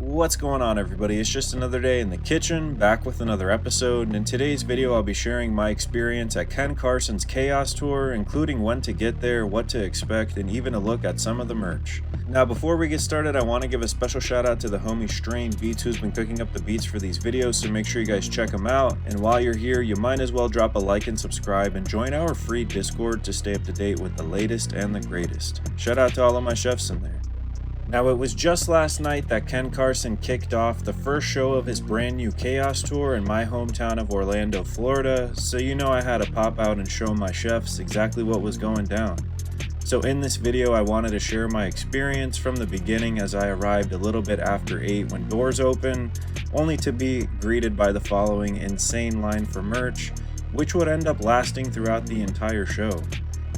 What's going on, everybody? It's just another day in the kitchen, back with another episode, and in today's video I'll be sharing my experience at Ken Carson's Chaos Tour, including when to get there, what to expect, and even a look at some of the merch. Now before we get started, I want to give a special shout out to the homie Strain Beats who's been cooking up the beats for these videos, so make sure you guys check them out, and while you're here you might as well drop a like and subscribe and join our free Discord to stay up to date with the latest and the greatest. Shout out to all of my chefs in there. Now, it was just last night that Ken Carson kicked off the first show of his brand new Chaos Tour in my hometown of Orlando, Florida, so you know I had to pop out and show my chefs exactly what was going down. So in this video I wanted to share my experience from the beginning as I arrived a little bit after 8 when doors open, only to be greeted by the following insane line for merch, which would end up lasting throughout the entire show.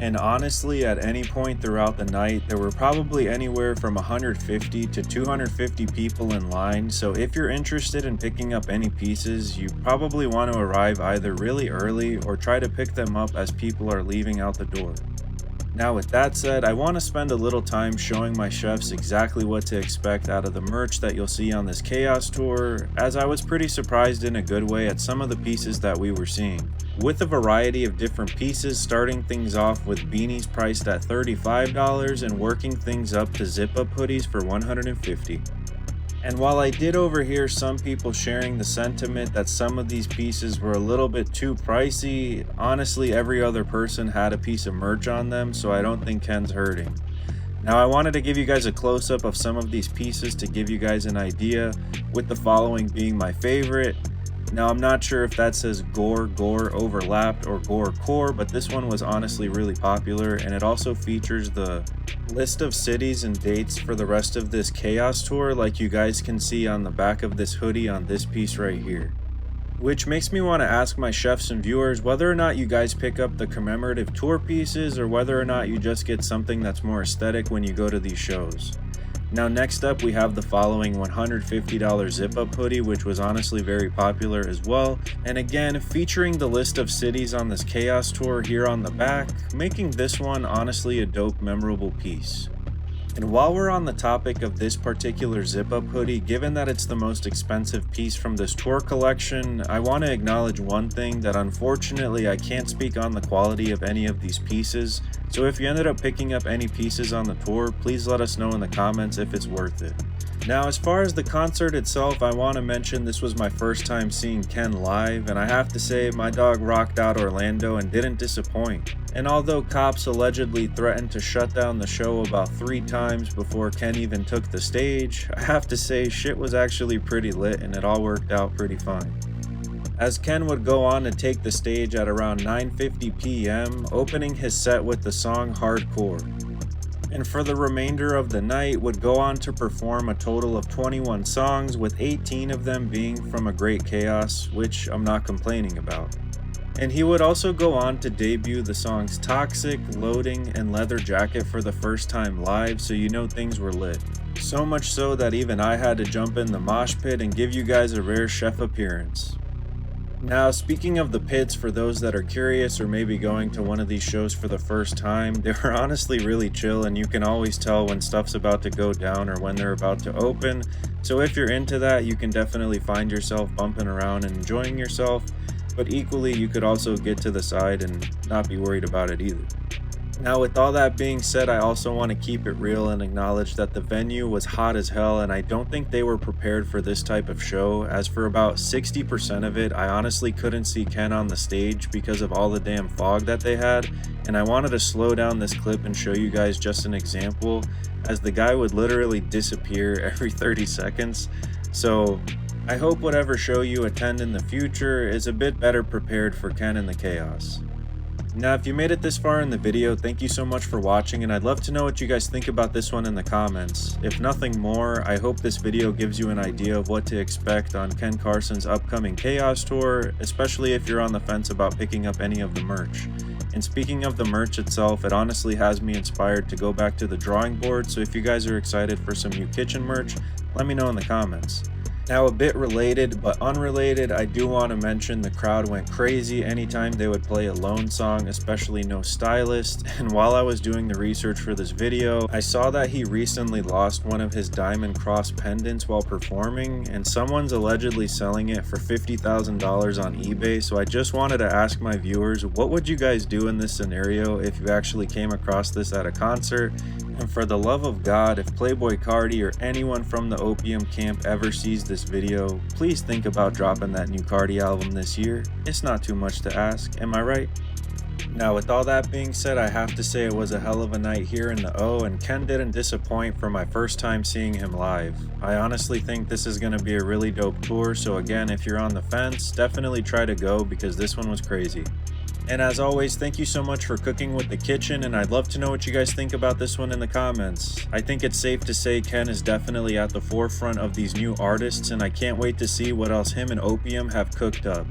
And honestly, at any point throughout the night, there were probably anywhere from 150 to 250 people in line, so if you're interested in picking up any pieces, you probably want to arrive either really early or try to pick them up as people are leaving out the door. Now with that said, I want to spend a little time showing my chefs exactly what to expect out of the merch that you'll see on this Chaos Tour, as I was pretty surprised in a good way at some of the pieces that we were seeing. With a variety of different pieces, starting things off with beanies priced at $35 and working things up to zip-up hoodies for $150. And while I did overhear some people sharing the sentiment that some of these pieces were a little bit too pricey, honestly every other person had a piece of merch on them, so I don't think Ken's hurting. Now I wanted to give you guys a close-up of some of these pieces to give you guys an idea, with the following being my favorite. Now I'm not sure if that says gore overlapped or gore core, but this one was honestly really popular, and it also features the list of cities and dates for the rest of this Chaos Tour like you guys can see on the back of this hoodie on this piece right here. Which makes me want to ask my chefs and viewers whether or not you guys pick up the commemorative tour pieces or whether or not you just get something that's more aesthetic when you go to these shows. Now next up we have the following $150 zip-up hoodie, which was honestly very popular as well, and again featuring the list of cities on this Chaos Tour here on the back, making this one honestly a dope memorable piece. And while we're on the topic of this particular zip-up hoodie, given that it's the most expensive piece from this tour collection, I want to acknowledge one thing, that unfortunately I can't speak on the quality of any of these pieces, so if you ended up picking up any pieces on the tour, please let us know in the comments if it's worth it. Now as far as the concert itself, I want to mention this was my first time seeing Ken live, and I have to say my dog rocked out Orlando and didn't disappoint. And although cops allegedly threatened to shut down the show about 3 times before Ken even took the stage, I have to say shit was actually pretty lit and it all worked out pretty fine. As Ken would go on to take the stage at around 9:50 p.m, opening his set with the song Hardcore. And for the remainder of the night would go on to perform a total of 21 songs, with 18 of them being from A Great Chaos, which I'm not complaining about. And he would also go on to debut the songs Toxic, Loading, and Leather Jacket for the first time live, so you know things were lit. So much so that even I had to jump in the mosh pit and give you guys a rare chef appearance. Now speaking of the pits, for those that are curious or maybe going to one of these shows for the first time, they were honestly really chill, and you can always tell when stuff's about to go down or when they're about to open, so if you're into that you can definitely find yourself bumping around and enjoying yourself, but equally you could also get to the side and not be worried about it either. Now with all that being said, I also want to keep it real and acknowledge that the venue was hot as hell, and I don't think they were prepared for this type of show, as for about 60% of it I honestly couldn't see Ken on the stage because of all the damn fog that they had, and I wanted to slow down this clip and show you guys just an example, as the guy would literally disappear every 30 seconds, so I hope whatever show you attend in the future is a bit better prepared for Ken and the chaos. Now if you made it this far in the video, thank you so much for watching, and I'd love to know what you guys think about this one in the comments. If nothing more, I hope this video gives you an idea of what to expect on Ken Carson's upcoming Chaos Tour, especially if you're on the fence about picking up any of the merch. And speaking of the merch itself, it honestly has me inspired to go back to the drawing board, so if you guys are excited for some new kitchen merch, let me know in the comments. Now, a bit related but unrelated, I do want to mention the crowd went crazy anytime they would play a Lone song, especially No Stylist. And while I was doing the research for this video, I saw that he recently lost one of his diamond cross pendants while performing, and someone's allegedly selling it for $50,000 on eBay. So I just wanted to ask my viewers, what would you guys do in this scenario if you actually came across this at a concert? And for the love of God, if Playboi Carti or anyone from the Opium camp ever sees this video, please think about dropping that new Carti album this year. It's not too much to ask, am I right? Now, with all that being said, I have to say it was a hell of a night here in the O, and Ken didn't disappoint for my first time seeing him live. I honestly think this is going to be a really dope tour, so again, if you're on the fence, definitely try to go because this one was crazy. And as always, thank you so much for cooking with the kitchen, and I'd love to know what you guys think about this one in the comments. I think it's safe to say Ken is definitely at the forefront of these new artists, and I can't wait to see what else him and Opium have cooked up.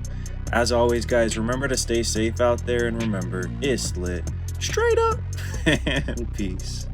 As always, guys, remember to stay safe out there, and remember, it's lit. Straight up! And peace.